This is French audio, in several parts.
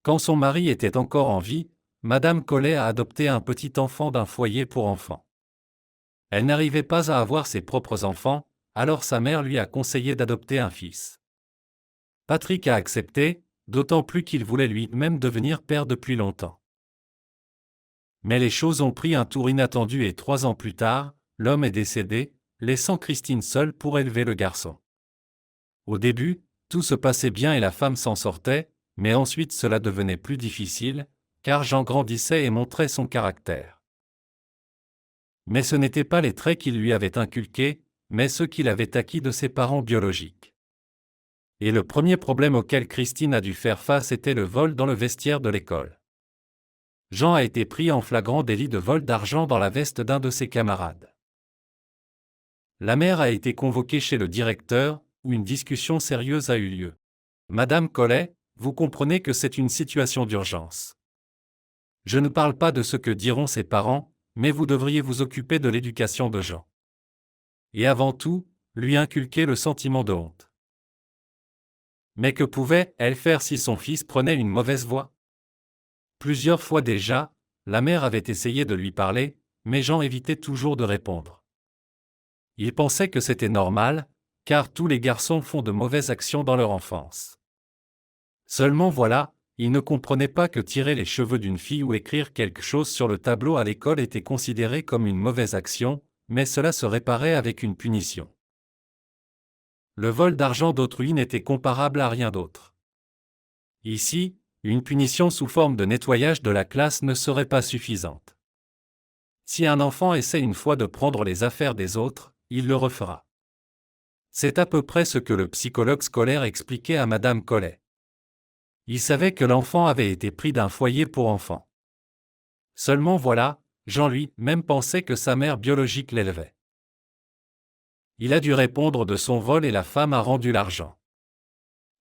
Quand son mari était encore en vie, Madame Collet a adopté un petit enfant d'un foyer pour enfants. Elle n'arrivait pas à avoir ses propres enfants, alors sa mère lui a conseillé d'adopter un fils. Patrick a accepté, d'autant plus qu'il voulait lui-même devenir père depuis longtemps. Mais les choses ont pris un tour inattendu et 3 ans plus tard, l'homme est décédé, laissant Christine seule pour élever le garçon. Au début, tout se passait bien et la femme s'en sortait, mais ensuite cela devenait plus difficile, car Jean grandissait et montrait son caractère. Mais ce n'étaient pas les traits qu'il lui avait inculqués, mais ceux qu'il avait acquis de ses parents biologiques. Et le premier problème auquel Christine a dû faire face était le vol dans le vestiaire de l'école. Jean a été pris en flagrant délit de vol d'argent dans la veste d'un de ses camarades. La mère a été convoquée chez le directeur, où une discussion sérieuse a eu lieu. Madame Collet, vous comprenez que c'est une situation d'urgence. Je ne parle pas de ce que diront ses parents, mais vous devriez vous occuper de l'éducation de Jean. Et avant tout, lui inculquer le sentiment de honte. Mais que pouvait-elle faire si son fils prenait une mauvaise voie? Plusieurs fois déjà, la mère avait essayé de lui parler, mais Jean évitait toujours de répondre. Il pensait que c'était normal, car tous les garçons font de mauvaises actions dans leur enfance. Seulement voilà, il ne comprenait pas que tirer les cheveux d'une fille ou écrire quelque chose sur le tableau à l'école était considéré comme une mauvaise action, mais cela se réparait avec une punition. Le vol d'argent d'autrui n'était comparable à rien d'autre. Ici, une punition sous forme de nettoyage de la classe ne serait pas suffisante. Si un enfant essaie une fois de prendre les affaires des autres, il le refera. C'est à peu près ce que le psychologue scolaire expliquait à Madame Collet. Il savait que l'enfant avait été pris d'un foyer pour enfants. Seulement voilà, Jean lui-même pensait que sa mère biologique l'élevait. Il a dû répondre de son vol et la femme a rendu l'argent.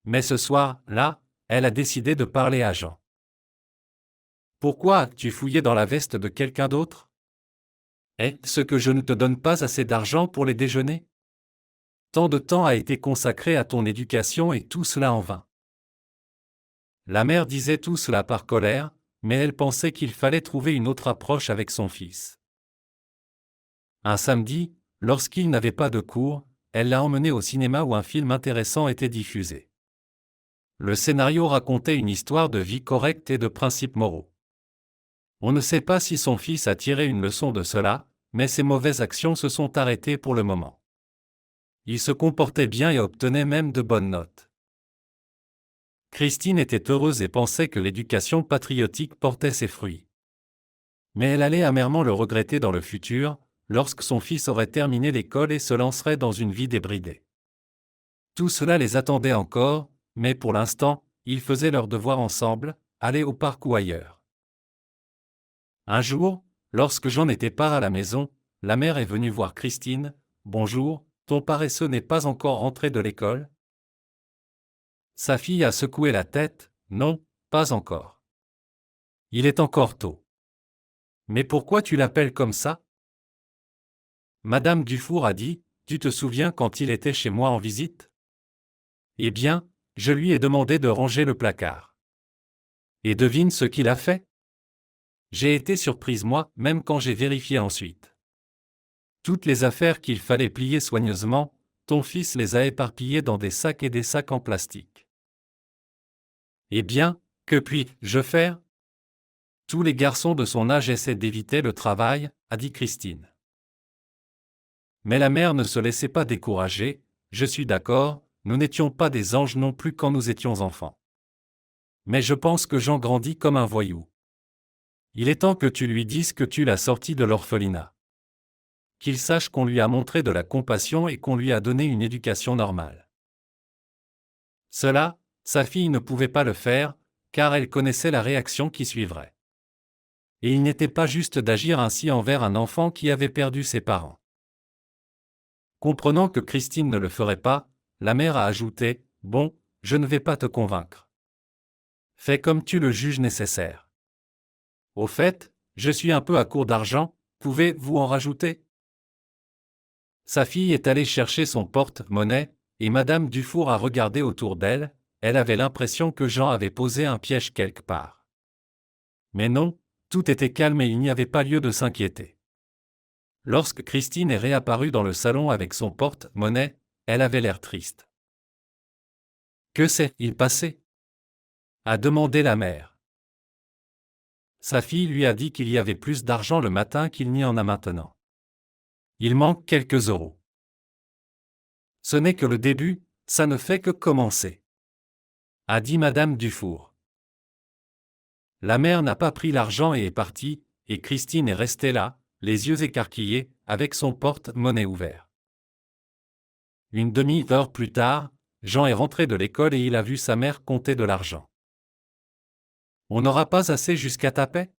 Mais ce soir-là, elle a décidé de parler à Jean. Pourquoi as-tu fouillé dans la veste de quelqu'un d'autre? Est-ce que je ne te donne pas assez d'argent pour les déjeuners? Tant de temps a été consacré à ton éducation et tout cela en vain. La mère disait tout cela par colère, mais elle pensait qu'il fallait trouver une autre approche avec son fils. Un samedi, lorsqu'il n'avait pas de cours, elle l'a emmené au cinéma où un film intéressant était diffusé. Le scénario racontait une histoire de vie correcte et de principes moraux. On ne sait pas si son fils a tiré une leçon de cela, mais ses mauvaises actions se sont arrêtées pour le moment. Il se comportait bien et obtenait même de bonnes notes. Christine était heureuse et pensait que l'éducation patriotique portait ses fruits. Mais elle allait amèrement le regretter dans le futur, lorsque son fils aurait terminé l'école et se lancerait dans une vie débridée. Tout cela les attendait encore, mais pour l'instant, ils faisaient leurs devoirs ensemble, aller au parc ou ailleurs. Un jour, lorsque Jean n'était pas à la maison, la mère est venue voir Christine. « Bonjour, ton paresseux n'est pas encore rentré de l'école ?» Sa fille a secoué la tête. « Non, pas encore. Il est encore tôt. »« Mais pourquoi tu l'appelles comme ça ?» Madame Dufour a dit. « Tu te souviens quand il était chez moi en visite ? Eh bien, je lui ai demandé de ranger le placard. Et devine ce qu'il a fait ? J'ai été surprise moi-même quand j'ai vérifié ensuite. Toutes les affaires qu'il fallait plier soigneusement, ton fils les a éparpillées dans des sacs et des sacs en plastique. Eh bien, que puis-je faire ? Tous les garçons de son âge essaient d'éviter le travail, a dit Christine. Mais la mère ne se laissait pas décourager. Je suis d'accord, nous n'étions pas des anges non plus quand nous étions enfants. Mais je pense que Jean grandit comme un voyou. Il est temps que tu lui dises que tu l'as sorti de l'orphelinat. Qu'il sache qu'on lui a montré de la compassion et qu'on lui a donné une éducation normale. Cela, sa fille ne pouvait pas le faire, car elle connaissait la réaction qui suivrait. Et il n'était pas juste d'agir ainsi envers un enfant qui avait perdu ses parents. Comprenant que Christine ne le ferait pas, la mère a ajouté « Bon, je ne vais pas te convaincre. Fais comme tu le juges nécessaire. Au fait, je suis un peu à court d'argent, pouvez-vous en rajouter ?» Sa fille est allée chercher son porte-monnaie, et Madame Dufour a regardé autour d'elle. elle avait l'impression que Jean avait posé un piège quelque part. Mais non, tout était calme et il n'y avait pas lieu de s'inquiéter. Lorsque Christine est réapparue dans le salon avec son porte-monnaie, elle avait l'air triste. « Que s'est-il passé ?» a demandé la mère. Sa fille lui a dit qu'il y avait plus d'argent le matin qu'il n'y en a maintenant. Il manque quelques euros. Ce n'est que le début, ça ne fait que commencer, a dit Madame Dufour. La mère n'a pas pris l'argent et est partie, et Christine est restée là, les yeux écarquillés, avec son porte-monnaie ouvert. Une demi-heure plus tard, Jean est rentré de l'école et il a vu sa mère compter de l'argent. On n'aura pas assez jusqu'à ta paie ?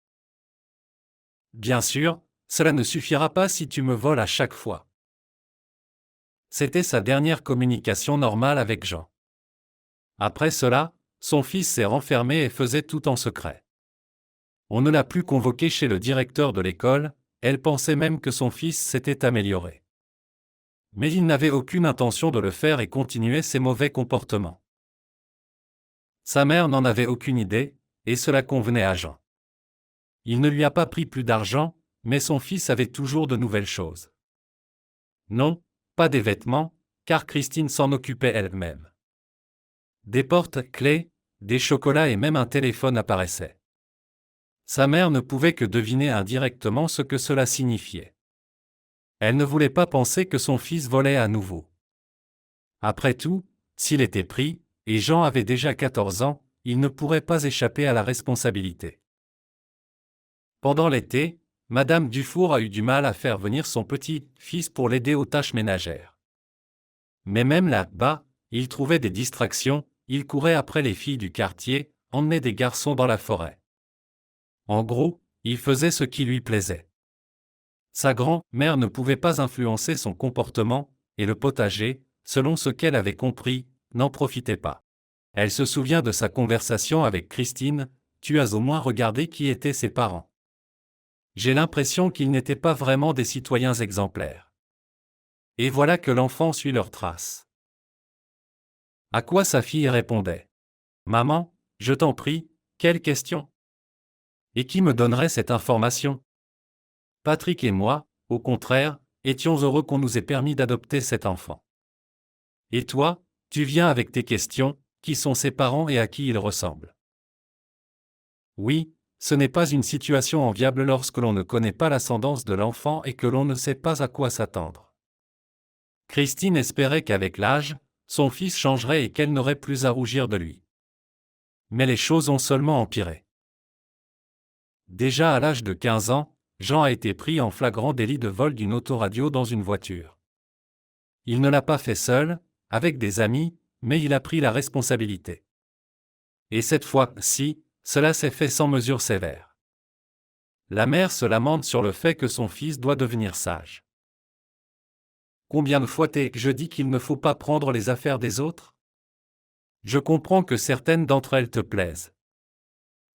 Bien sûr, cela ne suffira pas si tu me voles à chaque fois. C'était sa dernière communication normale avec Jean. Après cela, son fils s'est renfermé et faisait tout en secret. On ne l'a plus convoqué chez le directeur de l'école, elle pensait même que son fils s'était amélioré. Mais il n'avait aucune intention de le faire et continuait ses mauvais comportements. Sa mère n'en avait aucune idée, et cela convenait à Jean. Il ne lui a pas pris plus d'argent, mais son fils avait toujours de nouvelles choses. Non, pas des vêtements, car Christine s'en occupait elle-même. Des porte-clés, des chocolats et même un téléphone apparaissaient. Sa mère ne pouvait que deviner indirectement ce que cela signifiait. Elle ne voulait pas penser que son fils volait à nouveau. Après tout, s'il était pris, et Jean avait déjà 14 ans, il ne pourrait pas échapper à la responsabilité. Pendant l'été, Madame Dufour a eu du mal à faire venir son petit-fils pour l'aider aux tâches ménagères. Mais même là-bas, il trouvait des distractions, il courait après les filles du quartier, emmenait des garçons dans la forêt. En gros, il faisait ce qui lui plaisait. Sa grand-mère ne pouvait pas influencer son comportement, et le potager, selon ce qu'elle avait compris, n'en profitait pas. Elle se souvient de sa conversation avec Christine, « Tu as au moins regardé qui étaient ses parents. J'ai l'impression qu'ils n'étaient pas vraiment des citoyens exemplaires. » Et voilà que l'enfant suit leurs traces. À quoi sa fille répondait : « Maman, je t'en prie, quelle question ? Et qui me donnerait cette information ? Patrick et moi, au contraire, étions heureux qu'on nous ait permis d'adopter cet enfant. Et toi, tu viens avec tes questions, qui sont ses parents et à qui ils ressemblent ? Oui, ce n'est pas une situation enviable lorsque l'on ne connaît pas l'ascendance de l'enfant et que l'on ne sait pas à quoi s'attendre. Christine espérait qu'avec l'âge, son fils changerait et qu'elle n'aurait plus à rougir de lui. Mais les choses ont seulement empiré. Déjà à l'âge de 15 ans, Jean a été pris en flagrant délit de vol d'une autoradio dans une voiture. Il ne l'a pas fait seul, avec des amis, mais il a pris la responsabilité. Et cette fois-ci, cela s'est fait sans mesure sévère. La mère se lamente sur le fait que son fils doit devenir sage. Combien de fois t'ai-je dit qu'il ne faut pas prendre les affaires des autres ? Je comprends que certaines d'entre elles te plaisent.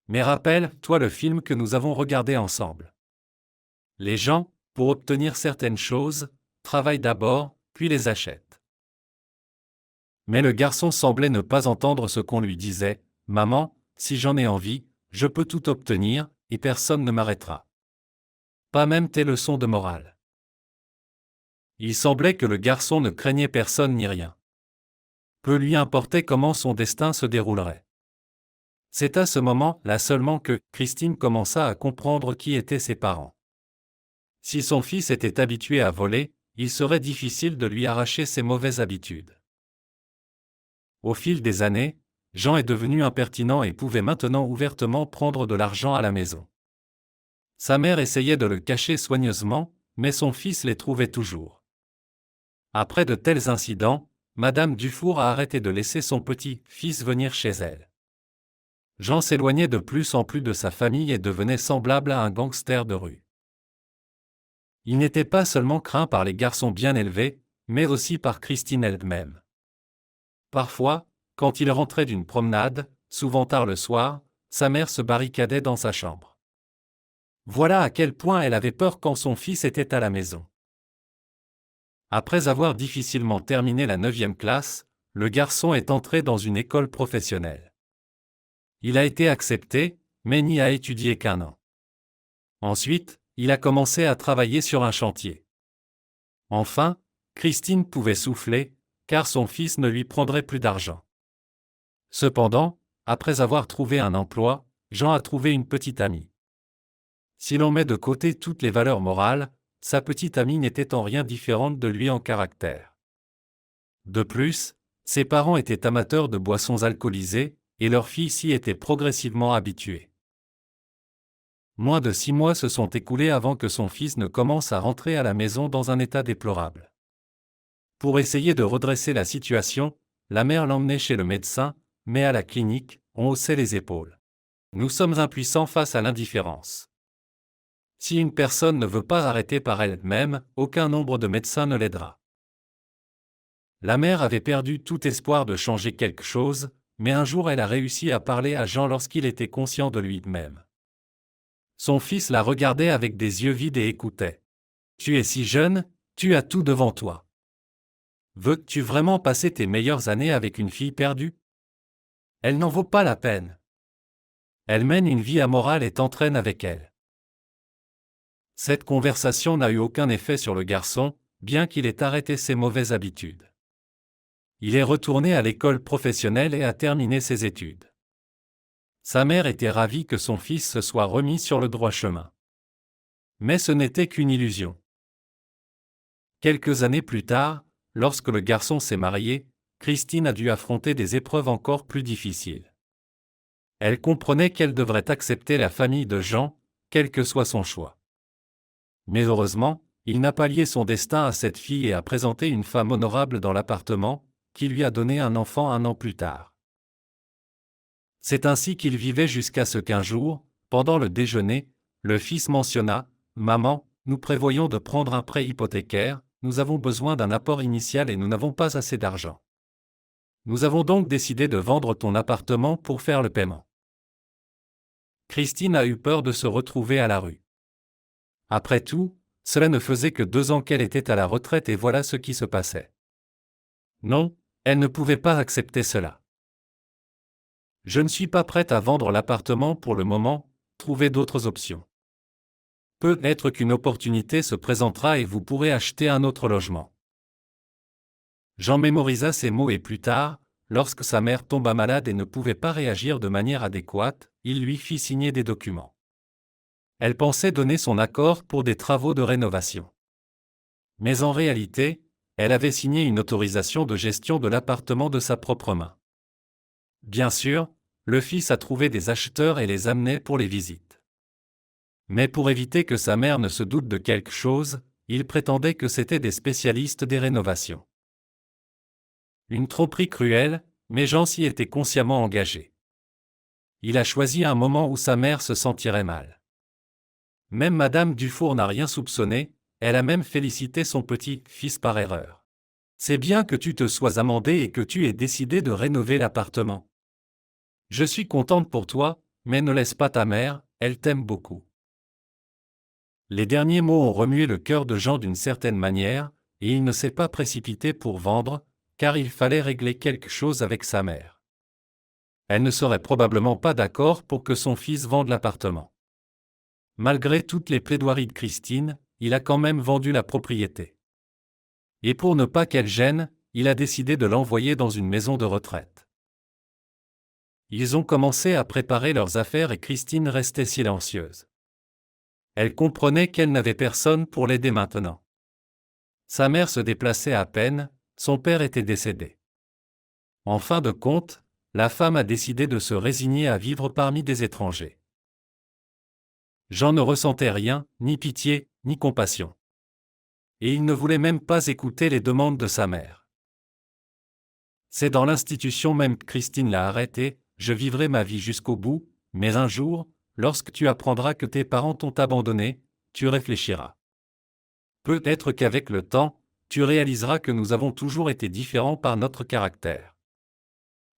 Mais rappelle-toi le film que nous avons regardé ensemble. Les gens, pour obtenir certaines choses, travaillent d'abord, puis les achètent. Mais le garçon semblait ne pas entendre ce qu'on lui disait. « Maman, si j'en ai envie, je peux tout obtenir, et personne ne m'arrêtera. Pas même tes leçons de morale. » Il semblait que le garçon ne craignait personne ni rien. Peu lui importait comment son destin se déroulerait. C'est à ce moment-là seulement que Christine commença à comprendre qui étaient ses parents. Si son fils était habitué à voler, il serait difficile de lui arracher ses mauvaises habitudes. Au fil des années, Jean est devenu impertinent et pouvait maintenant ouvertement prendre de l'argent à la maison. Sa mère essayait de le cacher soigneusement, mais son fils les trouvait toujours. Après de tels incidents, Madame Dufour a arrêté de laisser son petit-fils venir chez elle. Jean s'éloignait de plus en plus de sa famille et devenait semblable à un gangster de rue. Il n'était pas seulement craint par les garçons bien élevés, mais aussi par Christine elle-même. Parfois, quand il rentrait d'une promenade, souvent tard le soir, sa mère se barricadait dans sa chambre. Voilà à quel point elle avait peur quand son fils était à la maison. Après avoir difficilement terminé la 9e classe, le garçon est entré dans une école professionnelle. Il a été accepté, mais n'y a étudié qu'1 an. Ensuite, il a commencé à travailler sur un chantier. Enfin, Christine pouvait souffler, car son fils ne lui prendrait plus d'argent. Cependant, après avoir trouvé un emploi, Jean a trouvé une petite amie. Si l'on met de côté toutes les valeurs morales, sa petite amie n'était en rien différente de lui en caractère. De plus, ses parents étaient amateurs de boissons alcoolisées, et leur fille s'y était progressivement habituée. Moins de 6 mois se sont écoulés avant que son fils ne commence à rentrer à la maison dans un état déplorable. Pour essayer de redresser la situation, la mère l'emmenait chez le médecin, mais à la clinique, on haussait les épaules. Nous sommes impuissants face à l'indifférence. Si une personne ne veut pas arrêter par elle-même, aucun nombre de médecins ne l'aidera. La mère avait perdu tout espoir de changer quelque chose, mais un jour elle a réussi à parler à Jean lorsqu'il était conscient de lui-même. Son fils la regardait avec des yeux vides et écoutait. « Tu es si jeune, tu as tout devant toi. Veux-tu vraiment passer tes meilleures années avec une fille perdue? Elle n'en vaut pas la peine. Elle mène une vie amorale et t'entraîne avec elle. » Cette conversation n'a eu aucun effet sur le garçon, bien qu'il ait arrêté ses mauvaises habitudes. Il est retourné à l'école professionnelle et a terminé ses études. Sa mère était ravie que son fils se soit remis sur le droit chemin. Mais ce n'était qu'une illusion. Quelques années plus tard, lorsque le garçon s'est marié, Christine a dû affronter des épreuves encore plus difficiles. Elle comprenait qu'elle devrait accepter la famille de Jean, quel que soit son choix. Mais heureusement, il n'a pas lié son destin à cette fille et a présenté une femme honorable dans l'appartement, qui lui a donné un enfant 1 an plus tard. C'est ainsi qu'il vivait jusqu'à ce qu'un jour, pendant le déjeuner, le fils mentionna « Maman, nous prévoyons de prendre un prêt hypothécaire, nous avons besoin d'un apport initial et nous n'avons pas assez d'argent. Nous avons donc décidé de vendre ton appartement pour faire le paiement. » Christine a eu peur de se retrouver à la rue. Après tout, cela ne faisait que 2 ans qu'elle était à la retraite et voilà ce qui se passait. Non, elle ne pouvait pas accepter cela. « Je ne suis pas prête à vendre l'appartement pour le moment, trouvez d'autres options. Peut-être qu'une opportunité se présentera et vous pourrez acheter un autre logement. » Jean mémorisa ces mots et plus tard, lorsque sa mère tomba malade et ne pouvait pas réagir de manière adéquate, il lui fit signer des documents. Elle pensait donner son accord pour des travaux de rénovation. Mais en réalité, elle avait signé une autorisation de gestion de l'appartement de sa propre main. Bien sûr, le fils a trouvé des acheteurs et les amenait pour les visites. Mais pour éviter que sa mère ne se doute de quelque chose, il prétendait que c'étaient des spécialistes des rénovations. Une tromperie cruelle, mais Jean s'y était consciemment engagé. Il a choisi un moment où sa mère se sentirait mal. Même Madame Dufour n'a rien soupçonné, elle a même félicité son petit-fils par erreur. « C'est bien que tu te sois amendé et que tu aies décidé de rénover l'appartement. Je suis contente pour toi, mais ne laisse pas ta mère, elle t'aime beaucoup. » Les derniers mots ont remué le cœur de Jean d'une certaine manière, et il ne s'est pas précipité pour vendre, car il fallait régler quelque chose avec sa mère. Elle ne serait probablement pas d'accord pour que son fils vende l'appartement. Malgré toutes les plaidoiries de Christine, il a quand même vendu la propriété. Et pour ne pas qu'elle gêne, il a décidé de l'envoyer dans une maison de retraite. Ils ont commencé à préparer leurs affaires et Christine restait silencieuse. Elle comprenait qu'elle n'avait personne pour l'aider maintenant. Sa mère se déplaçait à peine, son père était décédé. En fin de compte, la femme a décidé de se résigner à vivre parmi des étrangers. Jean ne ressentait rien, ni pitié, ni compassion. Et il ne voulait même pas écouter les demandes de sa mère. C'est dans l'institution même que Christine l'a arrêté, « Je vivrai ma vie jusqu'au bout, mais un jour, lorsque tu apprendras que tes parents t'ont abandonné, tu réfléchiras. Peut-être qu'avec le temps, tu réaliseras que nous avons toujours été différents par notre caractère.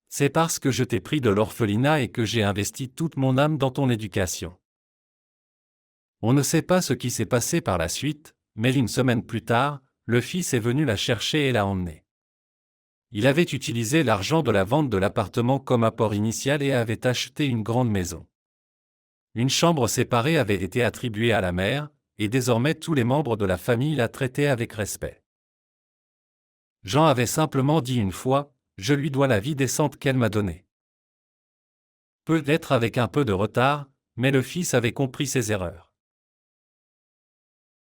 C'est parce que je t'ai pris de l'orphelinat et que j'ai investi toute mon âme dans ton éducation. » On ne sait pas ce qui s'est passé par la suite, mais 1 semaine plus tard, le fils est venu la chercher et l'a emmenée. Il avait utilisé l'argent de la vente de l'appartement comme apport initial et avait acheté une grande maison. Une chambre séparée avait été attribuée à la mère, et désormais tous les membres de la famille la traitaient avec respect. Jean avait simplement dit une fois, « Je lui dois la vie décente qu'elle m'a donnée. » Peut-être avec un peu de retard, mais le fils avait compris ses erreurs.